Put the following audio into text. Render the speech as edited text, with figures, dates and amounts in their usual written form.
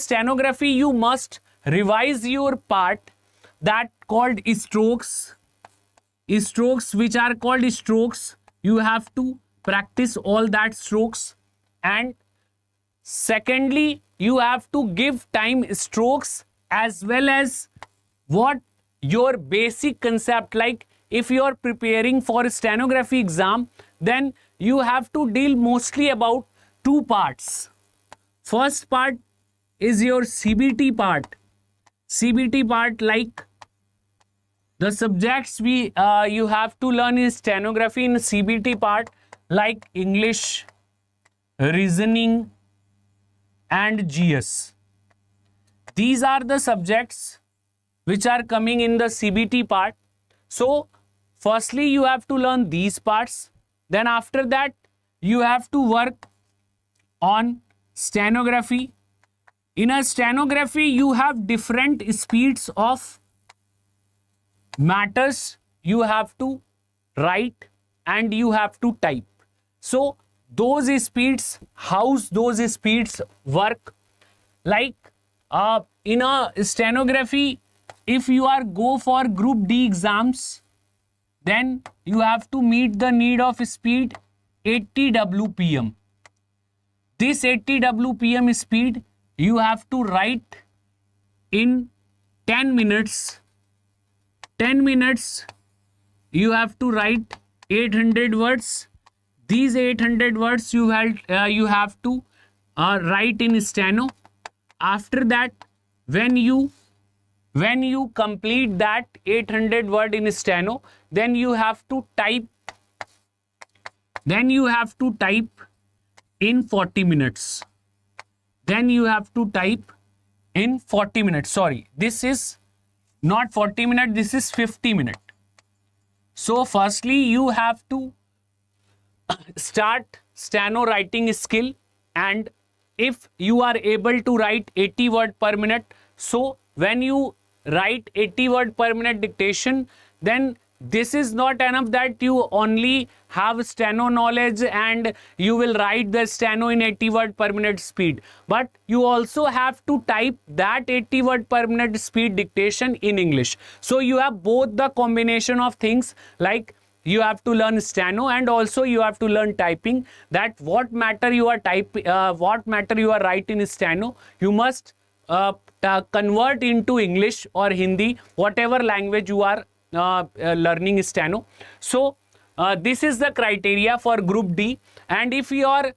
stenography you must revise your part that called strokes, which are called strokes. You have to practice all that strokes. And secondly, you have to give time strokes as well as what your basic concept. Like if you are preparing for a stenography exam, then you have to deal mostly about two parts. First part is your CBT part. CBT part, like the subjects you have to learn is stenography in CBT part, like English, reasoning, and GS. These are the subjects which are coming in the CBT part. So firstly you have to learn these parts. Then after that you have to work on stenography. In a stenography you have different speeds of matters you have to write and you have to type. So those speeds, how those speeds work, like in a stenography, if you are go for group D exams, then you have to meet the need of speed 80 WPM. This 80 WPM speed you have to write in 10 minutes. 10 minutes you have to write 800 words. These 800 words you have to write in steno. After that, when you complete that 800 word in steno, then you have to type. Then you have to type in 40 minutes. Then you have to type in 40 minutes. Sorry, this is not 40 minutes. This is 50 minutes. So firstly, you have to start steno writing skill, and if you are able to write 80 word per minute, so when you write 80 word per minute dictation, then this is not enough that you only have steno knowledge and you will write the steno in 80 word per minute speed, but you also have to type that 80 word per minute speed dictation in English. So you have both the combination of things, like you have to learn steno and also you have to learn typing. That what matter you are what matter you are writing in steno, you must convert into English or Hindi, whatever language you are learning steno. So this is the criteria for group D. And if you are